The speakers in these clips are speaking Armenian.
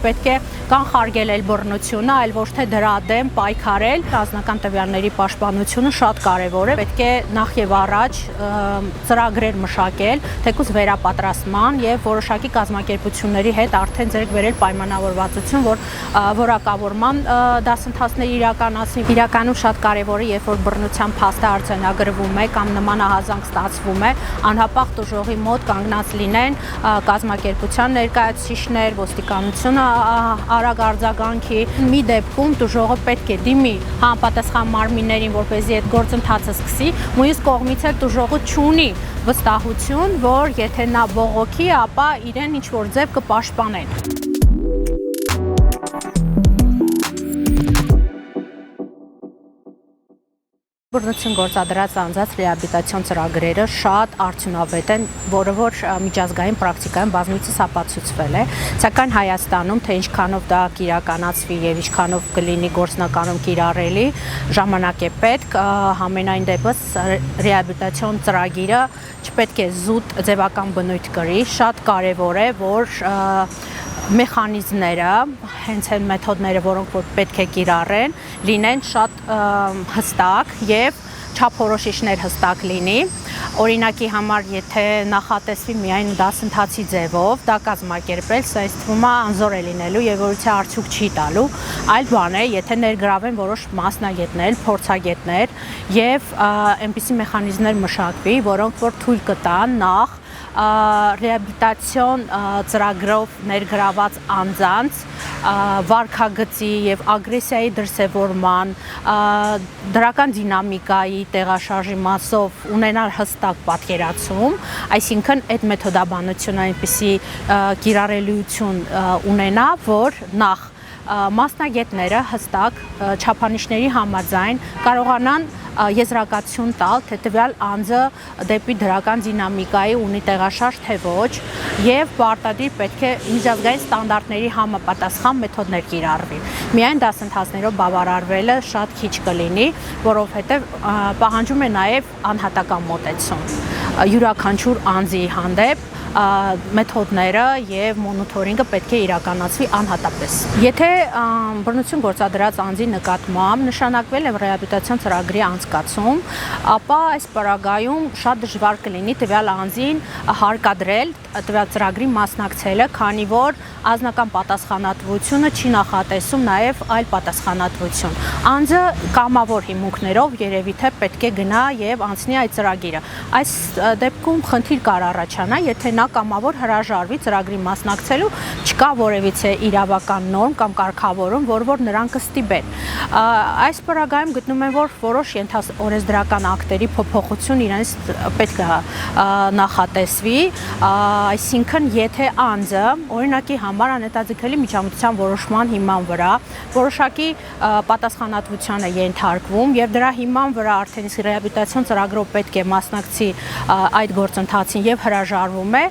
պետք է կանխարգել բռնությունը, այլ ոչ թե դրա դեմ պայքարել։ Անձնական տվյալների պաշտպանությունը շատ կարևոր է։ Պետք է նախ եւ առաջ ծրագրեր մշակել, թեկուզ վերապատրաստման եւ որոշակի կազմակերպությունների հետ արդեն ձեռք բերել պայմանավորվածություն, որ որակավորման դասընթացներ իրականացնի։ Իրականում շատ կարևոր է, երբ որ բռնության փաստը արձանագրվում է կամ նման ահազանգ ստացվում է, անհապաղ տուժողի մոտ կանգնած լինեն կազմակերպության ներկայացուցիչներ, ոստիկանությունը արագ արձագանքի։ Մի դեպքում տուժողը պետք է դիմի համապատասխան մարմիններին, որպեսզի այդ գործընթացը սկսի, մյուս կողմից էլ տուժողը չունի վստահություն, որ եթե նա բողոքի, ապա իրեն ինչ-որ ձև կպաշտպանեն։ Բռնություն գործադրած անձանց ռեաբիլիտացիոն ծրագրերը շատ արդյունավետ են, որը որ միջազգային պրակտիկայում բազմիցս ապացուցվել է, սակայն Հայաստանում թե ինչքանով դա կիրականացվի եւ ինչքանով կլինի գործնականում կիրառելի, ժամանակ է պետք, համենայն դեպս ռեաբիլիտացիոն ծրագիրը չպետք է զուտ ձևական բնույթ կրի, շատ կարեւոր է, որ մեխանիզմները, հենց այն մեթոդները, որոնք որ պետք է կիրառեն, լինեն շատ հստակ եւ չափորոշիչներ հստակ լինի։ Օրինակի համար, եթե նախատեսվի միայն դասընթացի ձևով, դա կազմակերպել, սա ինձ թվում է անզոր է լինելու եւ որից արդյունք չի տալու, այլ բան է, եթե ներգրավեն որոշ մասնագետներ, փորձագետներ եւ այնպիսի մեխանիզմներ մշակվի, որոնք որ թույլ կտան նախ ռեաբիլիտացիոն ծրագրով ներգրաված անձանց վարքագծի եւ ագրեսիայի դրսեւորման, դրական դինամիկայի տեղաշարժի մասով ունենալ հստակ պատկերացում, այսինքն այդ մեթոդաբանությունը այնպիսի կիրառելիություն ունենա, որ նախ մասնագետները հստակ չափանիշների համաձայն կարողանան եզրակացություն տալ, թե տվյալ անձը դեպի դրական դինամիկայի ունի տեղաշարժ թե ոչ, եւ պարտադիր պետք է միջազգային ստանդարտների համապատասխան մեթոդներ կիրառվի։ Միայն դասընթացներով բավարարվելը շատ քիչ կլինի, որովհետեւ պահանջում է նաեւ անհատական մոտեցում յուրաքանչյուր անձի հանդեպ մեթոդները եւ մոնիթորինգը պետք է իրականացվի անհատապես։ Եթե բռնություն գործադրած անձի նկատմամբ նշանակվել է ռեաբիլիտացիոն ծրագրի անցկացում, ապա այս պարագայում շատ դժվար կլինի տվյալ անձին հարկադրել տվյալ ծրագրի մասնակցելը, քանի որ անձնական պատասխանատվությունը չի նախատեսում նաեւ այլ պատասխանատվություն։ Անձը կամավոր հիմունքներով երևի թե պետք է գնա եւ անցնի այդ ծրագիրը։ Այս դեպքում խնդիր կարող առաջանա, եթե նա կամավոր հրաժարվի ծրագրի մասնակցելու, չկա որևիցե իրավական նորմ կամ կարգավորում, որ նրան կստիպեն։ Այս պարագայում գտնում եմ, որ որոշ օրենսդրական ակտերի փոփոխություն իրենց պետք է նախատեսվի, այսինքն եթե անձը օրինակի համար անհետաձգելի միջամտության որոշման հիման վրա որոշակի պատասխանատվության է ենթարկվում եւ դրա հիման վրա արդեն իսկ ռեաբիլիտացիոն ծրագրով պետք է մասնակցի այդ գործընթացին եւ հրաժարվում է,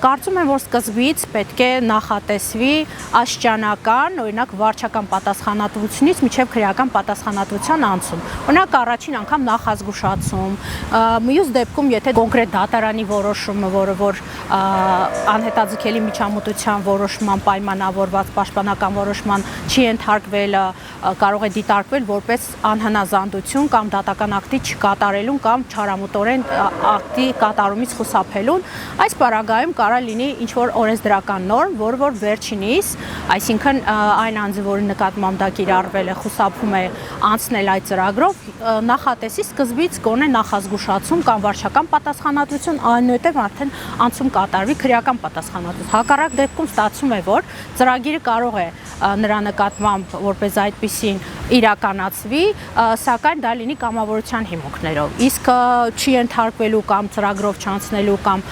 կարծում եմ, որ սկզբից պետք է նախատեսվի աստիճանական, օրինակ վարչական պատասխանատվությունից մինչև քրեական պատասխանատվության անցում։ Օրինակ առաջին անգամ նախազգուշացում, մյուս դեպքում եթե կոնկրետ դատարանի որոշումը, որը որ անհետաձգելի միջամտության որոշման պայմանավորված պաշտպանական որոշման չի ենթարկվել, կարող է դիտարկվել որպես անհնազանդություն կամ դատական ակտի չկատարելուն կամ չարամտորեն ակտի կատարումից խուսափելուն, այս պարագայում կարա լինի ինչ-որ օրենսդրական նորմ, որը որ վերջինիս, այսինքն այն անձը, որի նկատմամբ դա կիրառվել է, խուսափում է անցնել այդ ծրագրով, նախատեսի սկզբից գոնե նախազգուշացում կամ վարչական պատասխանատվություն, այնուհետև արդեն անցում կատարվի քրեական պատասխանատվություն։ Հակառակ դեպքում ստացվում է, որ ծրագիրը կարող է նրա նկատմամբ որպես այդպիսին իրականացվի, սակայն դա լինի կամավորության հիմունքներով։ Իսկ չի ենթարկվելու կամ ծրագրով չանցնելու կամ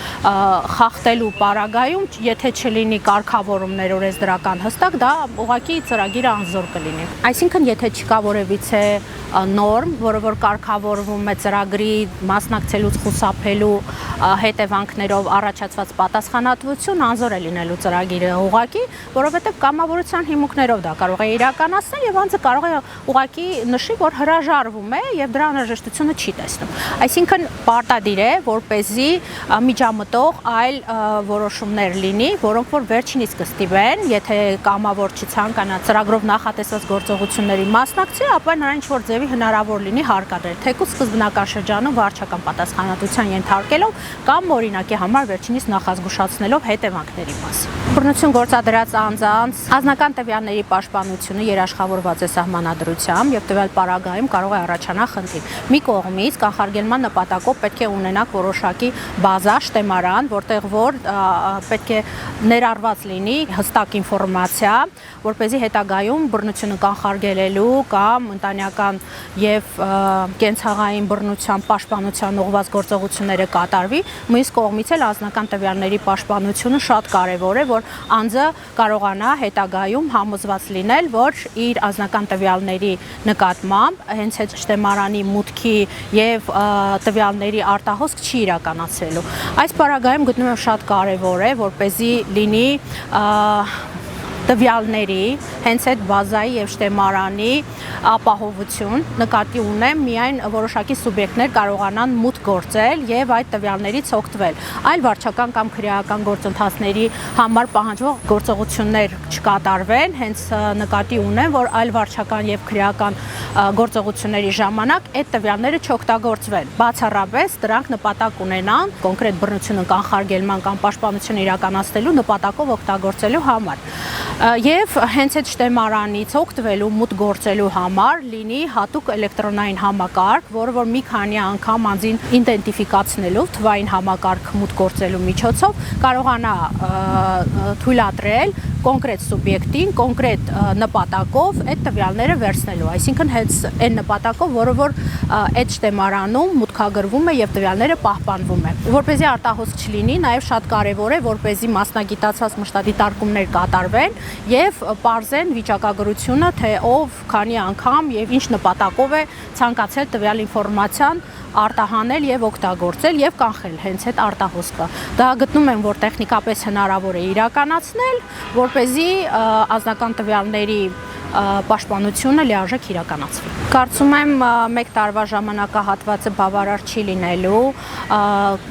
խախտելու պարագայում, եթե չլինի կարգավորումներ օրենսդրական հստակ, դա ուղղակի ծրագիրը անզոր կլինի։ Այսինքն, եթե չկա որևիցե նորմ, որը որ կարգավորվում է ծրագրի մասնակցելուց խուսափելու հետևանքներով առաջացված պատասխանատվություն, անզոր է լինելու ծրագիրը ուղղակի, որովհետև կամավորության հիմունքներով դա կարող է իրականացնել եւ անձը կարող է ուղղակի նշի, որ հրաժարվում է եւ դրա անհրաժեշտությունը չի տեսնում։ Այսինքն պարտադիր է, որպեսզի միջամտող այլ որոշումներ լինի, որոնք որ վերջինիս կստիպեն, եթե կամավոր չցանկանա ծրագրով նախատեսված գործողությունների մասնակցի, ապա նրան ինչ-որ ձևի հնարավոր լինի հարկադրել, թեկուզ սկզբնական շրջանում վարչական պատասխանատվության ենթարկելով կամ օրինակի համար վերջինիս նախազգուշացնելով հետևանքների մասին։ Բռնություն գործադրած անձանց անձնական տվյալների պաշտպանությունը երաշխավորված է սահմանադրությամբ եւ տվյալ պարագայում կարող է առաջանալ խնդիր։ Մի կողմից կանխարգելման նպատակով պետք է ունենանք որոշակի բազա, շտեմարան, որտեղ որ պետք է ներառված լինի հստակ ինֆորմացիա, որպեսզի հետագայում բռնությունը կանխարգելելու կամ ընտանեկան եւ կենցաղային բռնության պաշտպանության ուղղված գործողությունները կատարվի։ Մյուս կողմից էլ անձնական տվյալների պաշտպանությունը շատ կարեւոր է, որ անձը կարողանա հետագայում համոզված լինել, որ իր անձնական տվյալների նկատմամբ հենց այդ շտեմարանի մուտքի եւ տվյալների արտահոսք չի իրականացրելու։ Այս պարագայում գտնում եմ շատ կարեւոր է, որպեսզի լինի տվյալների, հենց այդ բազայի եւ շտեմարանի ապահովություն, նկատի ունեմ միայն որոշակի սուբյեկտներ կարողանան մուտք գործել եւ այդ տվյալներից օգտվել։ Այլ վարչական կամ քրեական գործընթացների համար պահանջվող գործողություններ չկատարվեն, հենց նկատի ունեմ, որ այլ վարչական եւ քրեական գործողությունների ժամանակ այդ տվյալները չօգտագործվեն։ Բացառապես դրանք նպատակ ունենան կոնկրետ բռնությունը կանխարգելման կամ պաշտպանություն իրականացնելու նպատակով օգտագործելու համար։ Եվ հենց այդ շտեմարանից օգտվելու մուտք գործելու համար լինի հատուկ էլեկտրոնային համակարգ, որը որ մի քանի անգամ անձին իդենտիֆիկացնելով թվային համակարգ մուտք գործելու միջոցով կարողանա թույլատրել կոնկրետ սուբյեկտին, կոնկրետ նպատակով այդ տվյալները վերցնելու, այսինքն հենց այն նպատակով, որը որ այդ շտեմարանում մուտքագրվում է եւ տվյալները պահպանվում է։ Որպեսզի արտահոսք չլինի, նաեւ շատ կարեւոր է, որպեսզի մասնագիտացված մշտադիտարկումներ կատարվեն եւ պարզեն վիճակագրությունը, թե ով, քանի անգամ եւ ինչ նպատակով է ցանկացել տվյալ ինֆորմացիան արտահանել եւ օգտագործել եւ կանխել հենց այդ արտահոսքը։ Դա գտնում եմ, որ տեխնիկապես հնարավոր է իրականացնել, որպեսզի անձնական տվյալների պաշտպանությունը լիարժեք իրականացվի։ Կարծում եմ մեկ տարվա ժամանակահատվածը բավարար չի լինելու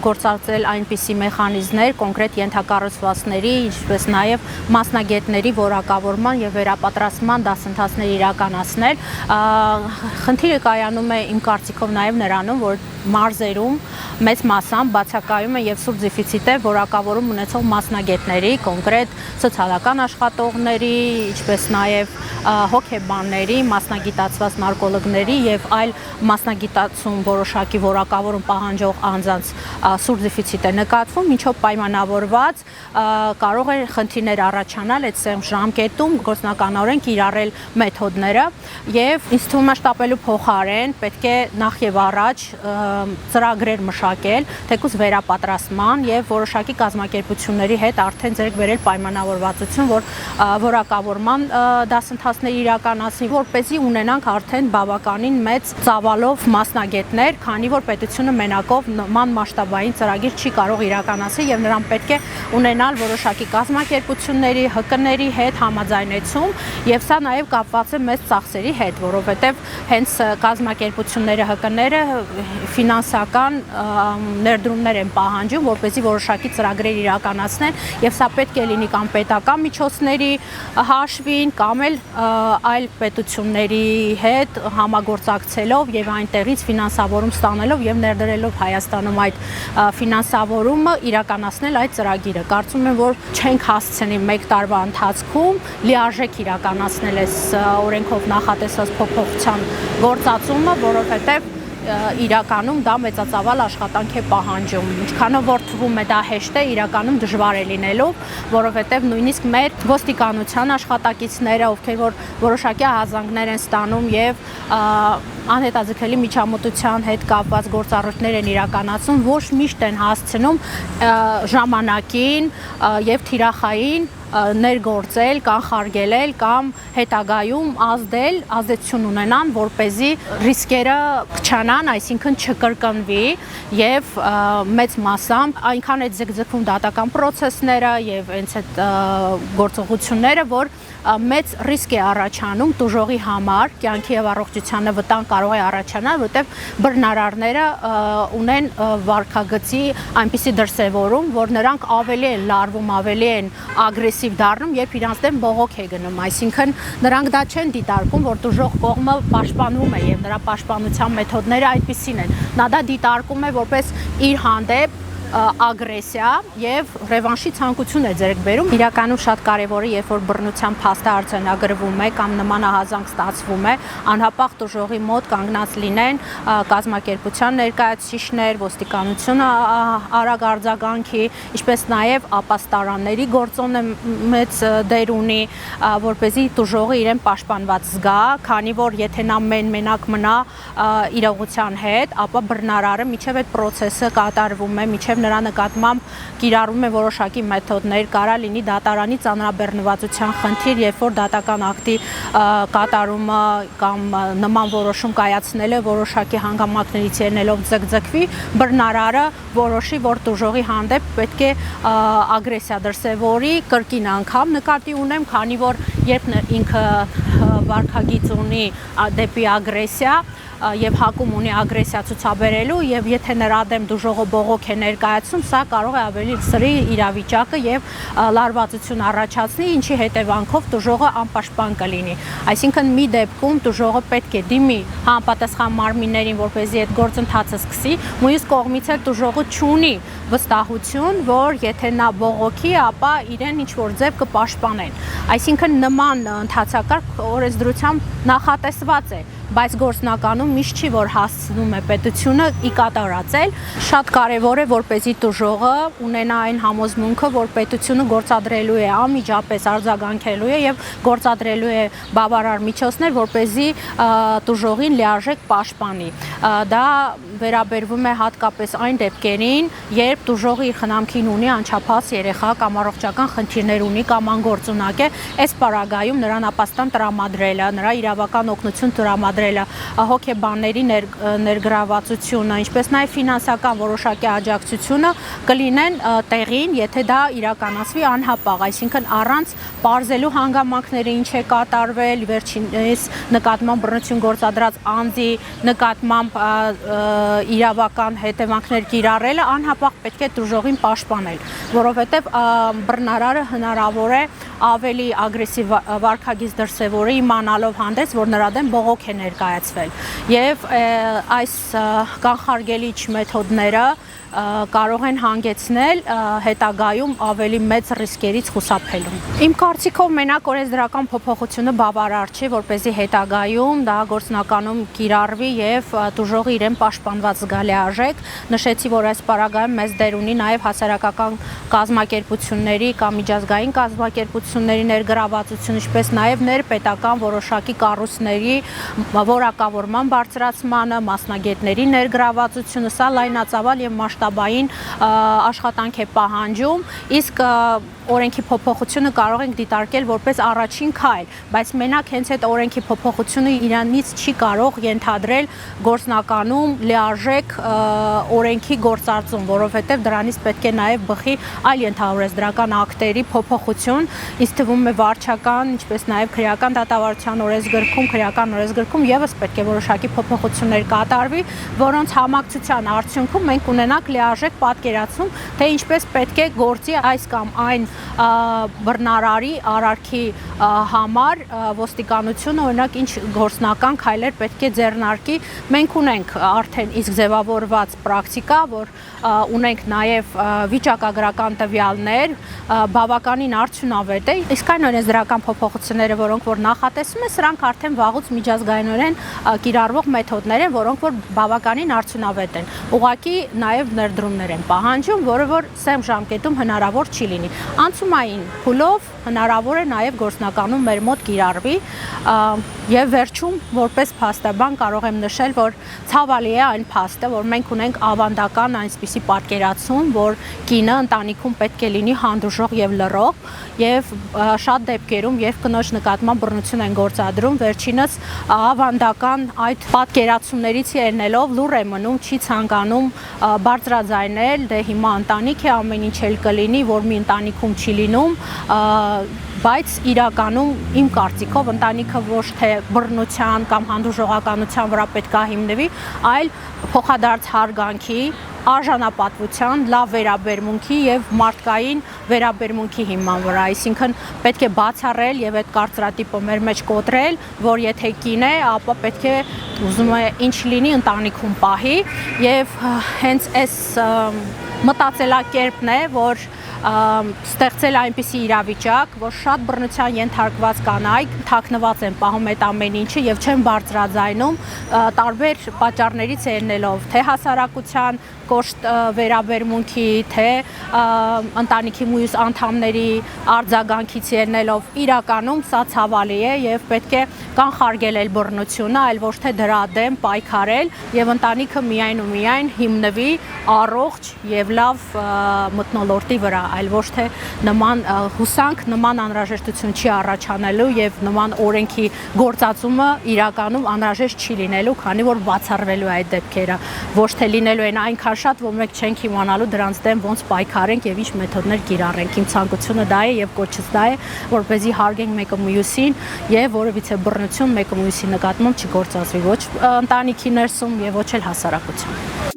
գործածել այնպիսի մեխանիզմներ կոնկրետ ենթակառուցվածքների, ինչպես նաև մասնագետների որակավորման եւ վերապատրաստման դասընթացներ իրականացնել։ Խնդիրը կայանում է իմ կարծիքով նաև նրանում, որ մարզերում մեծ մասամբ բացակայում է եւ սուրբ դեֆիցիտ է որակավորում ունեցող մասնագետների, կոնկրետ սոցիալական աշխատողների, ինչպես նաև հոգեբանների, մասնագիտացված նարկոլոգների եւ այլ մասնագիտացում որոշակի որակավորում պահանջող անձանց սուրբ դեֆիցիտ է նկատվում, ինչով պայմանավորված կարող է խնդիրներ առաջանալ այդ սեմ ժամկետում գործնականորեն կիրառել մեթոդները եւ ինձ թվում է շտապելու փոխարեն պետք է նախ եւ առաջ ծրագրեր մշակել, թեկուզ վերապատրաստման եւ որոշակի կազմակերպությունների հետ արդեն ձեռք բերել պայմանավորվածություն, որ որակավորման դասընթացներ իրականացնի, որպեսզի ունենանք արդեն բավականին մեծ ծավալով մասնագետներ, քանի որ պետությունը մենակով նման մասշտաբային ծրագիր չի կարող իրականացնել եւ նրան պետք է ունենալ որոշակի կազմակերպությունների, ՀԿ-ների հետ համաձայնեցում եւ սա նաեւ կապված է մեծ ծախսերի հետ, որովհետեւ հենց կազմակերպությունները, ՀԿ-ները ֆինանսական ներդրումներ են պահանջում, որպեսզի որոշակի ծրագրեր իրականացնեն եւ սա պետք է լինի կամ պետական միջոցների հաշվին կամ էլ այլ պետությունների հետ համագործակցելով եւ այնտեղից ֆինանսավորում ստանալով եւ ներդրելով Հայաստանում այդ ֆինանսավորումը իրականացնել այդ ծրագիրը։ Կարծում եմ, որ չենք հասցնի մեկ տարվա ընթացքում լիարժեք իրականացնել այս օրենքով նախատեսված փոփոխության գործածումը, որովհետեւ իրականում դա մեծածավալ աշխատանք է պահանջում։ Ինչքանով որ թվում է դա հեշտ է, իրականում դժվար է լինելու, որովհետև նույնիսկ մեր ոստիկանության աշխատակիցները, ովքեր որ որոշակի ահազանգներ են ստանում եւ անհետաձգելի միջամտության հետ կապված գործառույթներ են իրականացում, ոչ միշտ են հասցնում ժամանակին եւ թիրախային ներգործել, կանխարգելել կամ հետագայում ազդեցություն ունենան, որպեսզի ռիսկերը փչանան, այսինքն չկրկնվի եւ մեծ մասամբ այնքան է ձգձգվում դատական process-ները եւ հենց այդ գործողությունները, որ մեծ ռիսկ է առաջանում տուժողի համար, կյանքի եւ առողջությանը վտանգ կարող է առաջանալ, որտեղ բռնարարները ունեն վարքագծի այնպիսի դրսևորում, որ նրանք ավելի են լարվում, ավելի են ագրեսիվ դառնում, երբ իրանց դեմ բողոք է գնում, այսինքն նրանք դա չեն դիտարկում, որ տուժող կողմը պաշտպանվում է եւ նրա պաշտպանության մեթոդները այդպիսին են։ Նա դա դիտարկում է որպես իր հանդեպ ագրեսիա եւ ռևանշի ցանկություն է ձեռք բերում։ Իրականում շատ կարեւոր է, երբ որ բռնության փաստը արձանագրվում է կամ նման ահազանգ ստացվում է, անհապաղ տուժողի մոտ կանգնած լինեն կազմակերպության ներկայացուցիչներ, ոստիկանությունը արագ արձագանքի, ինչպես նաեւ ապաստարանների գործոնը մեծ դեր ունի, որպեսզի տուժողը իրեն պաշտպանված զգա, քանի որ եթե նա մենակ մնա իրողության հետ, ապա բռնարարը միջև այդ process-ը կատարվում է, միջև նրա նկատմամբ կիրառվում է որոշակի մեթոդներ, կարա լինի դատարանի ծանրաբեռնվածության խնդիր, երբ որ դատական ակտի կատարումը կամ նման որոշում կայացնելը որոշակի հանգամանքներից ելնելով ձգձգվի, բռնարարը որոշի, որ տուժողի հանդեպ պետք է ագրեսիա դրսևորի կրկին անգամ նկատի ունեմ, քանի որ երբ ինքը վարքագիծ ունի դեպի ագրեսիա եւ հակում ունի ագրեսիա ցուցաբերելու եւ եթե նրա դեմ դուժողը բողոք է ներկայացում, սա կարող է ավելի սրի իրավիճակը եւ լարվածություն առաջացնի, ինչի հետևանքով դուժողը անպաշտպան կլինի։ Այսինքն մի դեպքում դուժողը պետք է դիմի համապատասխան մարմիններին, որպեսզի այդ գործընթացը սկսի, մյուս կողմից էլ դուժողը չունի վստահություն, որ եթե նա բողոքի, ապա իրեն ինչ-որ ձև կպաշտպանեն։ Այսինքն նման ընթացակարգ օրենսդրությամբ նախատեսված է, բայց գործնականում միշտ չի, որ հասցնում է պետությունը ի կատարածել։ Շատ կարևոր է, որպեսզի տուժողը ունենա այն համոզմունքը, որ պետությունը գործադրելու է անմիջապես արձագանքելու է եւ գործադրելու է բավարար միջոցներ, որպեսզի տուժողին լիարժեք պաշտպանի։ Դա վերաբերվում է հատկապես այն դեպքերին, երբ տուժողը իր խնամքին ունի անչափահաս երեխա կամ առողջական խնդիրներ ունի կամ անգործունակ է, այս պարագայում նրան ապաստան տրամադրելը, նրա իրավական օգնություն տրամադրելը, հոգեբանների ներգրավվածությունը, ինչպես նաև ֆինանսական որոշակի աջակցությունը կլինեն տեղին, եթե դա իրականացվի անհապաղ, այսինքն առանց պարզելու հանգամանքները ինչ է կատարվել, վերջինիս նկատմամբ բռնություն գործադրած անձի նկատմամբ իրավական հետևանքներ կիրառելը անհապաղ պետք է տուժողին պաշտպանել, որովհետև բռնարարը հնարավոր է ավելի ագրեսիվ վարքագիծ դրսևորի իմանալով հանդես, որ նրա դեմ բողոք է ներկայացվել եւ այս կանխարգելիչ մեթոդները կարող են հանգեցնել հետագայում ավելի մեծ ռիսկերից խուսափելուն։ Իմ կարծիքով մենակ օրենսդրական փոփոխությունը բավարար չէ, որպեսզի հետագայում դա գործնականում կիրառվի եւ տուժողը իրեն պաշտպանված զգա լիարժեք։ Նշեցի, որ այս պարագայում մեծ դեր ունի նաեւ հասարակական կազմակերպությունների կամ միջազգային կազմակերպությունների ներգրավվածություն, ինչպես նաեւ ներպետական որոշակի կառույցների որակավորման բարձրացմանը, մասնագետների ներգրավվածությունը, սա լայնածավալ եւ մասշտաբային աշխատանք է պահանջում, իսկ օրենքի փոփոխությունը կարող ենք դիտարկել որպես առաջին քայլ, բայց մենակ հենց այդ օրենքի փոփոխությունը իրանից չի կարող ենթադրել գործնականում լիարժեք օրենքի գործածում, որովհետև դրանից պետք է նաև բխի այլ ենթաօրենսդրական ակտերի փոփոխություն, ինձ թվում է վարչական, ինչպես նաև քրեական դատավարության օրենսգրքում, քրեական օրենսգրքում եւս պետք է որոշակի փոփոխություններ կատարվի, որոնց համակցության արդյունքում մենք ունենանք լիարժեք պատկերացում, թե ինչպես պետք է գործի այս կամ այն բռնարարի արարքի համար ոստիկանությունը օրինակ ինչ գործնական քայլեր պետք է ձեռնարկի։ Մենք ունենք արդեն իսկ ձևավորված պրակտիկա, որ ունենք նաև վիճակագրական տվյալներ, բավականին արդյունավետ է, իսկ այն օրենսդրական փոփոխությունները, որոնք որ նախատեսում են, սրանք արդեն վաղուց միջազգայինորեն կիրառվող մեթոդներ են, որոնք որ բավականին արդյունավետ են։ Ուղղակի նաև ներդրումներ են պահանջում, որը որ սեմ ժամկետում հնարավոր չի լինի։ Անցումային փուլով հնարավոր է նաև գործնականում մեր մոտ կիրառվի եւ վերջում որպես փաստաբան կարող եմ նշել, որ ցավալի է այն փաստը, որ մենք ունենք ավանդական այնպիսի պատկերացում, որ կինը ընտանիքում պետք է լինի հանդուրժող եւ լռող եւ շատ դեպքերում եւ կնոջ նկատմամբ բռնություն են գործադրում, վերջինս ավանդական այդ պատկերացումներից ելնելով լուռ է մնում, չի ցանկանում բարձրաձայնել, դե հիմա ընտանիք է, ամեն ինչ էլ կլինի, որ մի ընտանիքում չի չի լինում, բայց իրականում իմ կարծիքով ընտանիքը ոչ թե բռնության կամ հանդուրժողականության վրա պետք է հիմնվի, այլ փոխադարձ հարգանքի, արժանապատվության, լավ վերաբերմունքի եւ մարդկային վերաբերմունքի հիման վրա, այսինքն պետք է բացառել եւ այդ կարծրատիպը մեր մեջ կոտրել, որ եթե կին է, ապա պետք է ուզում է ինչ լինի ընտանիքում պահի եւ հենց այս մտածելակերպն է, որ ստեղծել այնպիսի իրավիճակ, որ շատ բռնության ենթարկված կանայք թաքնված են պահում այդ ամեն ինչը եւ չեն բարձրաձայնում տարբեր պատճառներից ելնելով, թե հասարակության կոշտ վերաբերմունքի, թե ընտանիքի մյուս անդամների արձագանքից ելնելով, իրականում սա ցավալի է եւ պետք է կանխարգել էլ բռնությունը, այլ ոչ թե դրա դեմ պայքարել եւ ընտանիքը միայն ու միայն հիմնվի առողջ եւ լավ մթնոլորտի վրա, այլ ոչ թե նման հուսանք, նման անհրաժեշտություն չի առաջանալու եւ նման օրենքի գործածումը իրականում անհրաժեշտ չի լինելու, քանի որ բացառվելու է այդ դեպքերը, ոչ թե լինելու են այնքան շատ, որ մենք չենք իմանալու դրանց դեմ ոնց պայքարենք եւ ինչ մեթոդներ կիրառենք։ Իմ ցանկությունը դա է եւ կոչս դա է, որպեսզի հարգենք մեկը մյուսին եւ որևիցե բռնություն մեկը մյուսի նկատմամբ չգործածվի ոչ ընտանիքի ներսում եւ ոչ էլ հասարակություն։